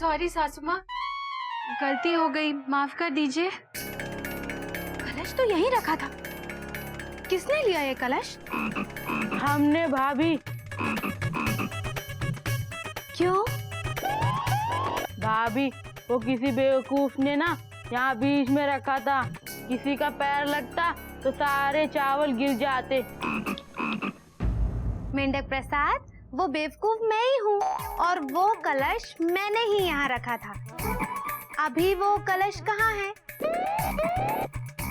Sorry सासू माँ, गलती हो गई, माफ कर दीजिए। कलश तो यहीं रखा था, किसने लिया ये कलश? हमने भाभी। क्यों? भाभी वो किसी बेवकूफ ने ना यहाँ बीच में रखा था, किसी का पैर लगता तो सारे चावल गिर जाते। मेंढक प्रसाद, वो बेवकूफ मैं ही हूँ और वो कलश मैंने ही यहाँ रखा था। अभी वो कलश कहाँ है?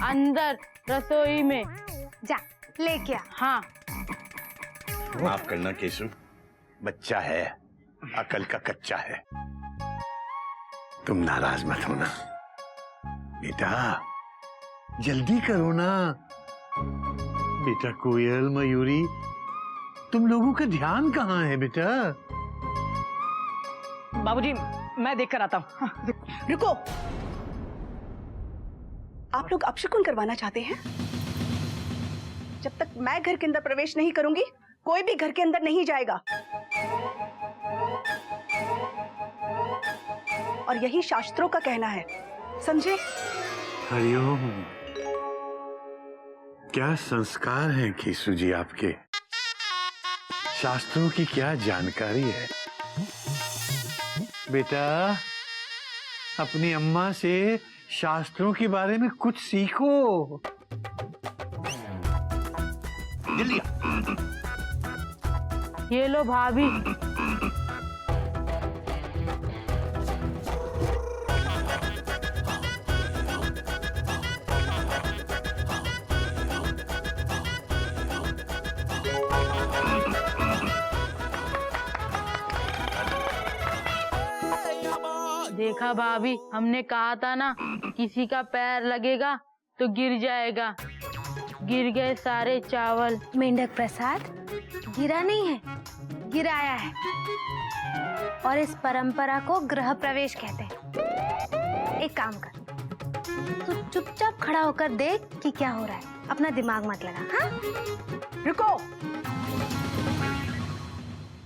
अंदर रसोई में। जा लेके आ। हाँ। माफ करना केशु, बच्चा है, अकल का कच्चा है। तुम नाराज मत होना बेटा, जल्दी करो ना। बेटा कोयल, मयूरी, तुम लोगों का ध्यान कहाँ है बेटा? बाबूजी मैं देख कर आता हूँ। रुको, आप लोग अपशकुन करवाना चाहते हैं? जब तक मैं घर के अंदर प्रवेश नहीं करूंगी, कोई भी घर के अंदर नहीं जाएगा। और यही शास्त्रों का कहना है, समझे? हरिओम। क्या संस्कार हैं केशु जी आपके, शास्त्रों की क्या जानकारी है। बेटा अपनी अम्मा से शास्त्रों के बारे में कुछ सीखो। ये लो भाभी। देखा भाभी, हमने कहा था ना किसी का पैर लगेगा तो गिर जाएगा। गिर गए सारे चावल। मेंढक प्रसाद, गिरा नहीं है, गिराया है। और इस परंपरा को गृह प्रवेश कहते हैं। एक काम कर, तू चुपचाप खड़ा होकर देख कि क्या हो रहा है, अपना दिमाग मत लगा। हाँ? रुको,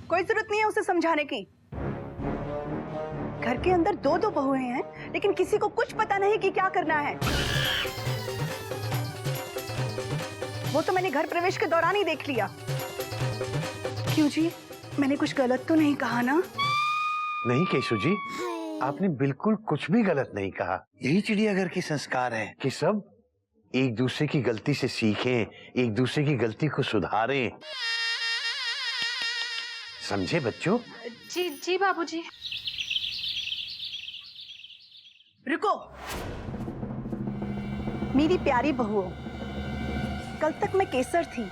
कोई जरूरत नहीं है उसे समझाने की। घर के अंदर दो दो बहुएं हैं, लेकिन किसी को कुछ पता नहीं कि क्या करना है। वो तो मैंने घर प्रवेश के दौरान ही देख लिया। क्यों जी, मैंने कुछ गलत तो नहीं कहा ना? नहीं केशु जी, आपने बिल्कुल कुछ भी गलत नहीं कहा। यही चिड़ियाघर के संस्कार हैं कि सब एक दूसरे की गलती से सीखें, एक दूसरे की गलती को सुधारें। समझे बच्चों? जी जी बाबूजी। रुको, मेरी प्यारी बहुओं, कल तक मैं केसर थी,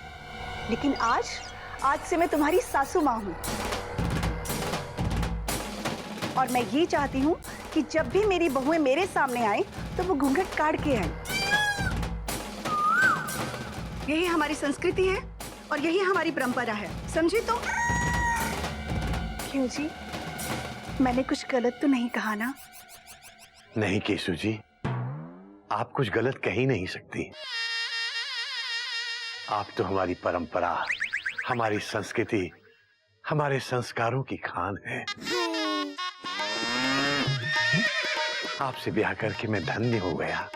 लेकिन आज से मैं तुम्हारी सासू माँ हूँ। और मैं ये चाहती हूँ कि जब भी मेरी बहुएं मेरे सामने आए तो वो घूंघट काट के आए। यही हमारी संस्कृति है और यही हमारी परंपरा है, समझी? तो क्यों जी, मैंने कुछ गलत तो नहीं कहा ना? नहीं केशु जी, आप कुछ गलत कह ही नहीं सकती। आप तो हमारी परंपरा, हमारी संस्कृति, हमारे संस्कारों की खान है। आपसे ब्याह करके मैं धन्य हो गया।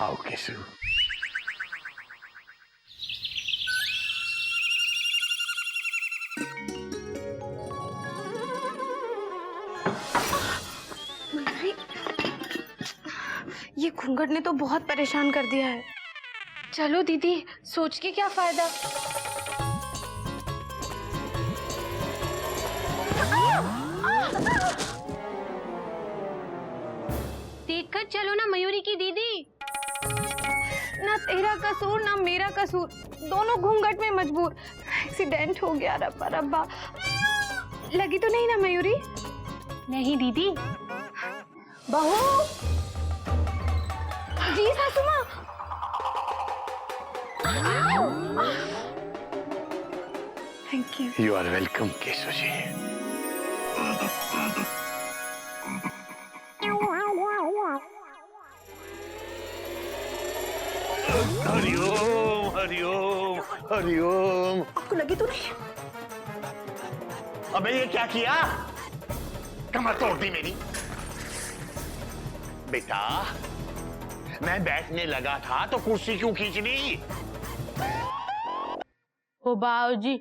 आओ केशु। ये घूंघट ने तो बहुत परेशान कर दिया है। चलो दीदी, सोच के क्या फायदा। देखकर चलो ना मयूरी की दीदी। ना तेरा कसूर ना मेरा कसूर, दोनों घूंघट में मजबूर। एक्सीडेंट हो गया रब्बा रब्बा। लगी तो नहीं ना मयूरी? नहीं दीदी। बहू जी, सासू माँ। Thank you. You are welcome Keshu ji. हरिओम हरिओम हरिओम। आपको लगी तो नहीं? अबे ये क्या किया? कमर तोड़ दी मेरी। बेटा मैं बैठने लगा था तो कुर्सी क्यों खींच ली? ओ बाबूजी,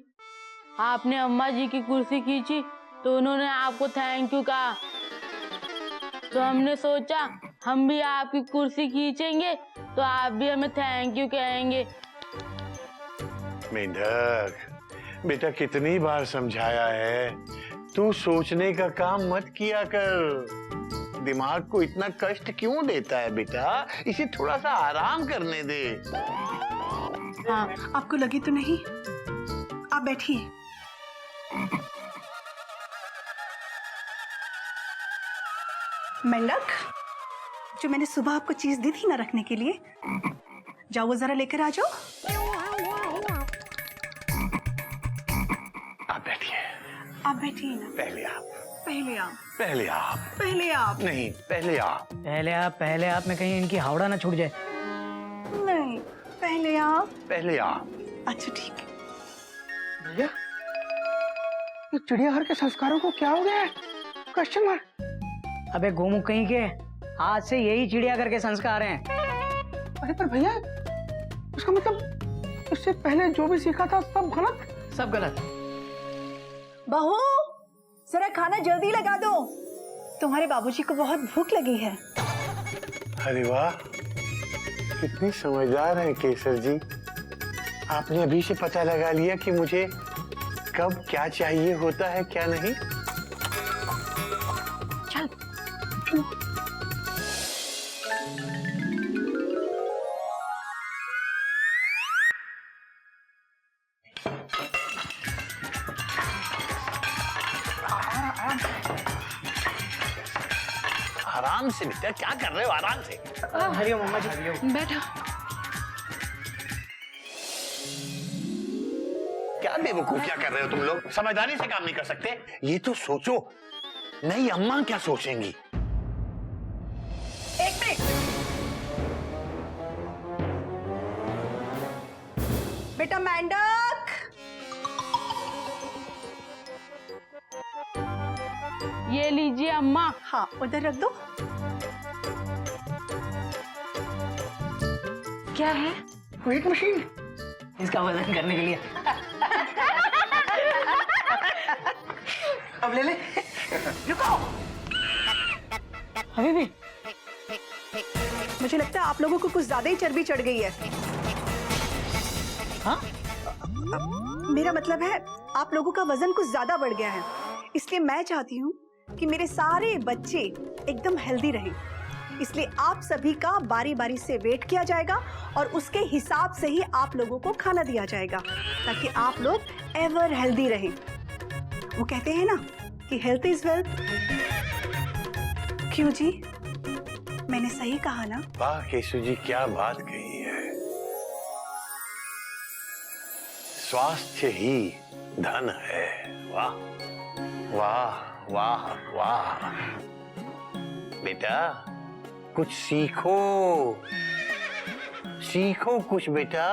आपने अम्मा जी की कुर्सी खींची तो उन्होंने आपको थैंक यू कहा, तो हमने सोचा हम भी आपकी कुर्सी खींचेंगे तो आप भी हमें थैंक यू कहेंगे। मेंढक बेटा, कितनी बार समझाया है, तू सोचने का काम मत किया कर। दिमाग को इतना कष्ट क्यों देता है बेटा? इसे थोड़ा सा आराम करने दे। हाँ, आपको लगी तो नहीं? आप बैठिए। मेंढक, जो मैंने सुबह आपको चीज दी थी ना रखने के लिए, जाओ वो जरा लेकर आ जाओ। आप बैठिए। आप बैठिए ना। पहले आप। पहले आप। पहले आप। पहले आप। नहीं, पहले आप। पहले आप में कहीं इनकी हावड़ा ना छूट जाए। नहीं, पहले आप। पहले आप। अच्छा ठीक है। भैया, ये चिड़ियाघर के संस्कारों को क्या हो गया है? Question mark. अबे गोमुख कहीं के, आज से यही चिड़ियाघर के संस्कार हैं। अरे पर भैया, उसका मतलब इससे पहले जो भी सीखा था सब गलत। सब गलत। बहू, जरा खाना जल्दी लगा दो, तुम्हारे बाबूजी को बहुत भूख लगी है। अरे वाह, कितनी समझदार हैं केसर जी। आपने अभी से पता लगा लिया कि मुझे कब क्या चाहिए होता है, क्या नहीं। चल। आराम से बेटा, क्या कर रहे हो? आराम से। हरिओम अम्मा जी, हरिओम। बैठो। क्या बेवकूफियां कर रहे हो तुम लोग? समझदारी से काम नहीं कर सकते? ये तो सोचो, नई अम्मा क्या सोचेंगी। एक मिनट। बेटा मेंढक, ये लीजिए अम्मा। हाँ उधर रख दो। क्या है? Weight machine. इसका वजन करने के लिए। अब ले ले। रुको। अभी भी मुझे लगता है आप लोगों को कुछ ज्यादा ही चर्बी चढ़ गई है। हाँ? मेरा मतलब है आप लोगों का वजन कुछ ज्यादा बढ़ गया है, इसलिए मैं चाहती हूँ कि मेरे सारे बच्चे एकदम हेल्दी रहें। इसलिए आप सभी का बारी बारी से वेट किया जाएगा और उसके हिसाब से ही आप लोगों को खाना दिया जाएगा, ताकि आप लोग एवर हेल्दी रहें। वो कहते हैं ना कि हेल्थ इज वेल्थ। क्यों जी, मैंने सही कहा ना? वाह केशु जी, क्या बात कही है। स्वास्थ्य ही धन है। वाह वाह वाह वाह। बेटा कुछ सीखो, सीखो कुछ बेटा।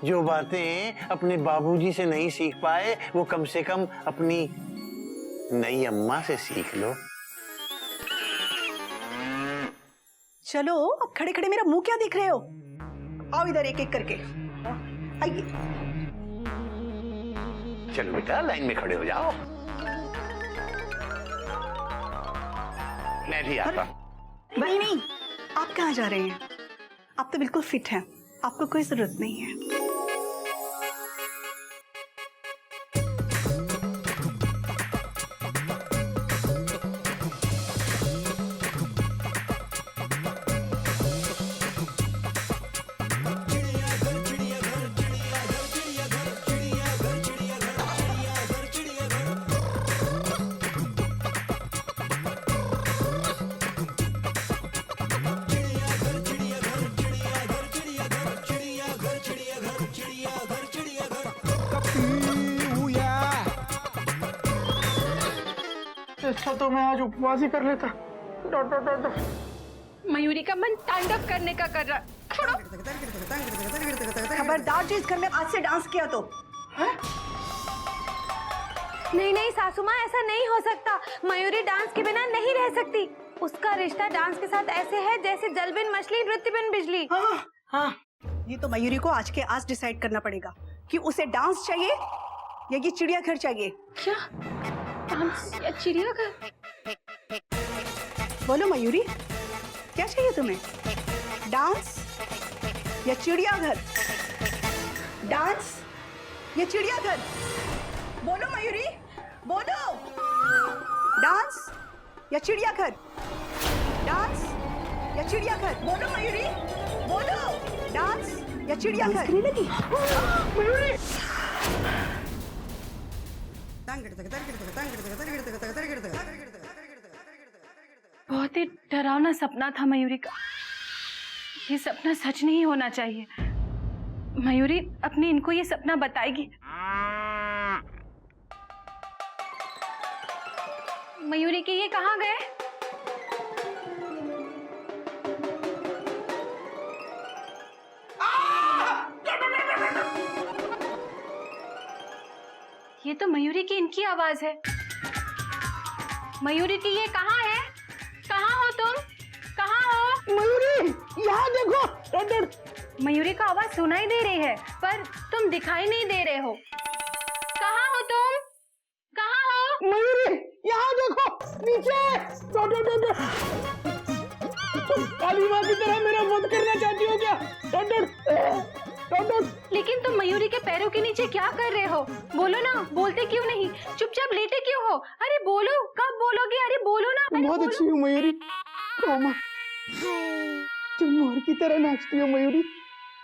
जो बातें अपने बाबूजी से नहीं सीख पाए, वो कम से कम अपनी नई अम्मा से सीख लो। चलो, अब खड़े खड़े मेरा मुंह क्या देख रहे हो? आओ इधर एक एक करके आइए। चलो बेटा, लाइन में खड़े हो जाओ। मैं भी आता हूं। नहीं नहीं, आप कहाँ जा रहे हैं? आप तो बिल्कुल फिट हैं, आपको कोई जरूरत नहीं है। अच्छा तो मैं आज उपवास ही कर लेता। Dot dot dot dot. Mayuri का मन तांडव करने का कर रहा। छोड़ो। खबरदार जो इस घर में आज से डांस किया तो। नहीं नहीं सासू माँ, ऐसा नहीं हो सकता। मयूरी डांस के बिना नहीं रह सकती। उसका रिश्ता डांस के साथ ऐसे है जैसे जल बिन मछली, नृत्य बिन बिजली। हाँ, हाँ, ये तो मयूरी को आज के आज डिसाइड करना पड़ेगा कि उसे डांस चाहिए या ये चिड़ियाघर चाहिए। क्या? डांस या चिड़ियाघर? बोलो मयूरी, क्या चाहिए तुम्हें? डांस या चिड़ियाघर? डांस या चिड़ियाघर? बोलो मयूरी, बोलो। डांस या चिड़ियाघर? डांस या चिड़ियाघर? बोलो मयूरी, बोलो। डांस या चिड़ियाघर? मयूरी बहुत ही डरावना सपना था मयूरी का। ये सपना सच नहीं होना चाहिए। मयूरी अपनी इनको ये सपना बताएगी। मयूरी के ये कहाँ गए? ये तो मयूरी की इनकी आवाज है। मयूरी की ये कहाँ है? कहाँ हो तुम? कहाँ हो? मयूरी, यहाँ देखो। मयूरी का आवाज सुनाई दे रही है पर तुम दिखाई नहीं दे रहे हो। कहाँ हो तुम? कहाँ हो? मयूरी, यहाँ देखो, नीचे। तुम काली माँ की तरह मेरा वध करना चाहती हो क्या? लेकिन तुम मयूरी के पैरों के नीचे क्या कर रहे हो? बोलो ना, बोलते क्यों नहीं? चुपचाप लेटे क्यों हो? अरे बोलो, कब बोलोगे? अरे बोलो ना। तुम बहुत अच्छी हो मयूरी। कोमा, तुम मोर की तरह नाचती हो मयूरी।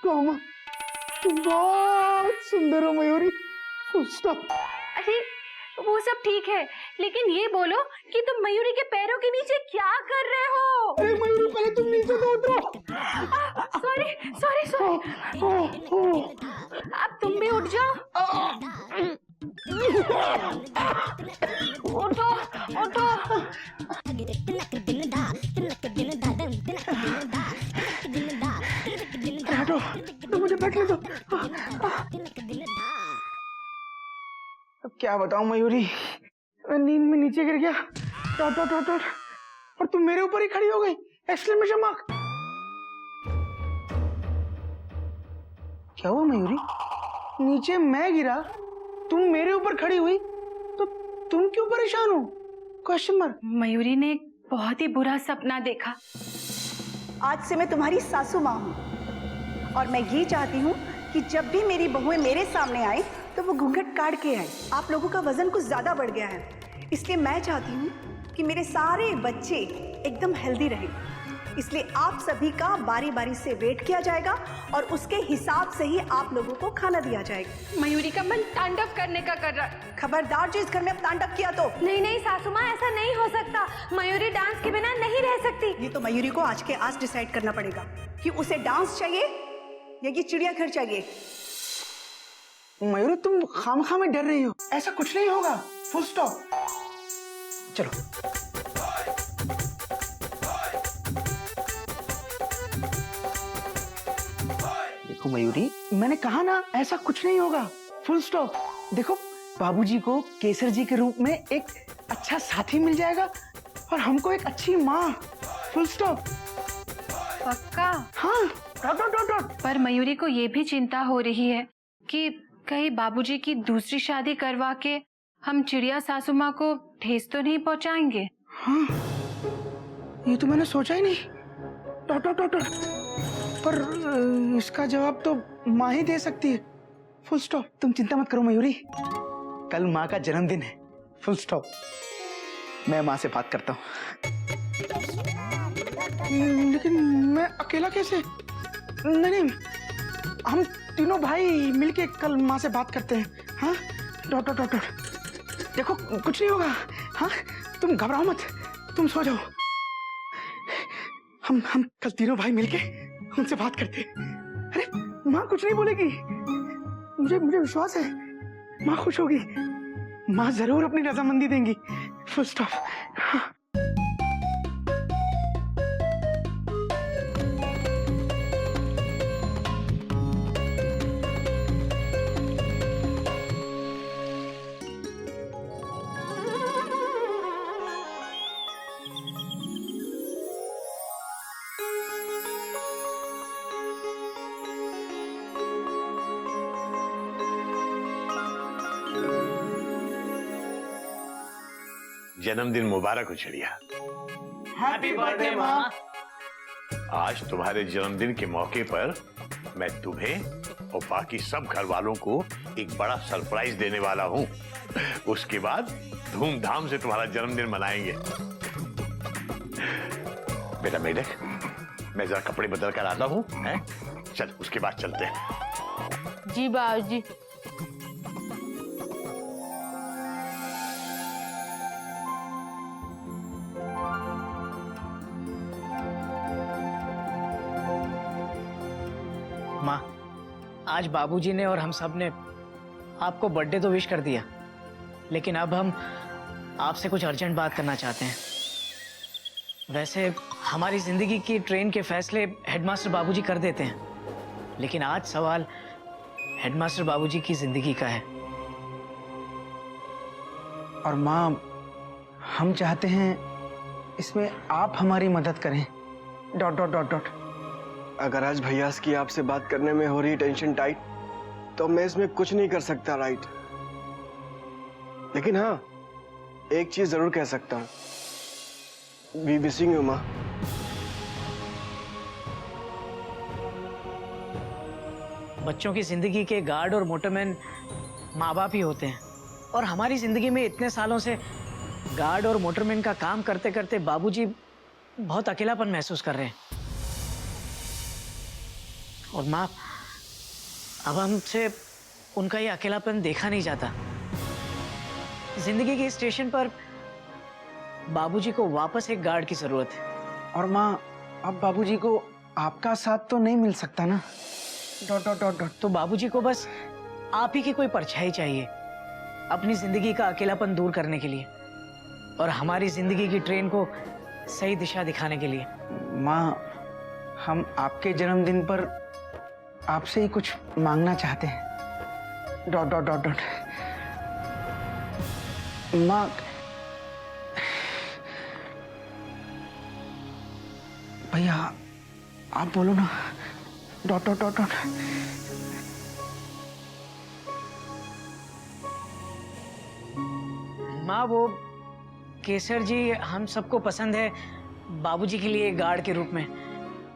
कोमा, तुम बहुत सुंदर हो मयूरी। Full stop. अरे वो सब ठीक है, लेकिन ये बोलो कि तुम मयूरी के पैरों के नीचे क्या कर रहे हो? अरे मयूरी, पहले तुम नीचे तो उतरो। Sorry sorry sorry. अब तुम भी उठ जाओ। उठो उठो। हटो, तो मुझे बैठने दो। अब क्या बताऊं मयूरी, मैं नींद में नीचे गिर गया। टॉट टॉट टॉट टॉट, और तुम मेरे ऊपर ही खड़ी हो गई। Exclamation mark. क्या हुआ मयूरी? नीचे मैं गिरा, तुम मेरे ऊपर खड़ी हुई, तो तुम क्यों परेशान हो? Question mark. मयूरी ने एक बहुत ही बुरा सपना देखा। आज से मैं तुम्हारी सासू माँ हूँ और मैं ये चाहती हूँ कि जब भी मेरी बहुएं मेरे सामने आए तो वो घूंघट काट के आए। आप लोगों का वजन कुछ ज्यादा बढ़ गया है, इसलिए मैं चाहती हूँ कि मेरे सारे बच्चे एकदम हेल्दी रहें। इसलिए आप सभी का बारी बारी से वेट किया जाएगा और उसके हिसाब से ही आप लोगों को खाना दिया जाएगा। मयूरी का मन तांडव करने का कर रहा है। खबरदार जो इस घर में अब तांडव किया तो। नहीं नहीं सासू माँ, ऐसा नहीं हो सकता। मयूरी डांस के बिना नहीं रह सकती। ये तो मयूरी को आज के आज डिसाइड करना पड़ेगा कि उसे डांस चाहिए या ये चिड़ियाघर चाहिए। मयूरी, तुम खामखा में डर रही हो। ऐसा कुछ नहीं होगा। Full stop. चलो। देखो मयूरी, मैंने कहा ना, ऐसा कुछ नहीं होगा। Full stop. देखो, बाबूजी को केसर जी के रूप में एक अच्छा साथी मिल जाएगा और हमको एक अच्छी माँ। Full stop. पक्का? हाँ। Dot dot dot dot. पर मयूरी को ये भी चिंता हो रही है कि कहीं बाबूजी की दूसरी शादी करवा के हम चिड़िया सासू माँ को ठेस तो नहीं पहुँचाएंगे। हाँ, ये तो मैंने सोचा ही नहीं। Dot dot dot dot. पर इसका जवाब तो माँ ही दे सकती है। Full stop. तुम चिंता मत करो मयूरी, कल माँ का जन्मदिन है। Full stop. मैं माँ से बात करता हूँ। लेकिन मैं अकेला कैसे? नहीं नहीं, हम तीनों भाई मिलके कल माँ से बात करते हैं। हाँ, डॉट डॉट डॉट डॉट। देखो, कुछ नहीं होगा। हाँ, तुम घबराओ मत, तुम सो जाओ। हम कल तीनों भाई मिलके उनसे बात करते हैं। अरे माँ कुछ नहीं बोलेगी, मुझे विश्वास है। माँ खुश होगी। माँ जरूर अपनी रजामंदी देंगी। Full stop. हाँ। जन्मदिन मुबारक हो चिड़िया। हैप्पी बर्थडे माँ। आज तुम्हारे जन्मदिन के मौके पर मैं तुम्हें और बाकी सब घर वालों को एक बड़ा सरप्राइज देने वाला हूँ। उसके बाद धूमधाम से तुम्हारा जन्मदिन मनाएंगे। बेटा मेढक, मैं जरा कपड़े बदल कर आता हूँ, हैं? चल उसके बाद चलते हैं। जी बाबूजी। माँ, आज बाबूजी ने और हम सब ने आपको बर्थडे तो विश कर दिया, लेकिन अब हम आपसे कुछ अर्जेंट बात करना चाहते हैं। वैसे हमारी जिंदगी की ट्रेन के फैसले हेडमास्टर बाबूजी कर देते हैं, लेकिन आज सवाल हेडमास्टर बाबूजी की जिंदगी का है। और माँ, हम चाहते हैं इसमें आप हमारी मदद करें। ... अगर आज भैया की आपसे बात करने में हो रही टेंशन टाइट, तो मैं इसमें कुछ नहीं कर सकता, राइट? लेकिन हाँ, एक चीज जरूर कह सकता हूँ, वी मिसिंग यू माँ। बच्चों की जिंदगी के गार्ड और मोटरमैन माँ बाप ही होते हैं, और हमारी जिंदगी में इतने सालों से गार्ड और मोटरमैन का काम करते करते बाबूजी बहुत अकेलापन महसूस कर रहे हैं। और माँ, अब हमसे उनका ये अकेलापन देखा नहीं जाता। जिंदगी के स्टेशन पर बाबूजी को वापस एक गार्ड की जरूरत है। और माँ, अब बाबूजी को आपका साथ तो नहीं मिल सकता ना। ... तो बाबूजी को बस आप ही की कोई परछाई चाहिए अपनी जिंदगी का अकेलापन दूर करने के लिए, और हमारी जिंदगी की ट्रेन को सही दिशा दिखाने के लिए। माँ, हम आपके जन्मदिन पर आपसे ही कुछ मांगना चाहते हैं। ... माँ, भैया आप बोलो ना। ... माँ, वो केसर जी हम सबको पसंद है बाबूजी के लिए गार्ड के रूप में,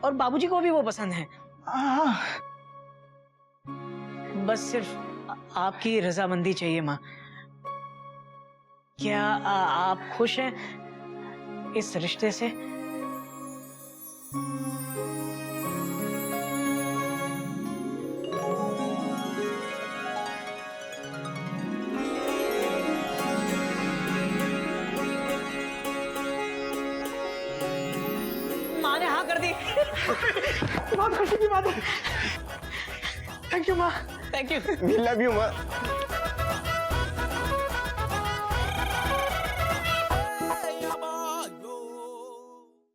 और बाबूजी को भी वो पसंद है। बस सिर्फ आपकी रजामंदी चाहिए माँ। क्या आप खुश हैं इस रिश्ते से? माँ ने हाँ कर दी। बहुत खुशी की बात है। थैंक यू माँ। Thank you. We love you माँ।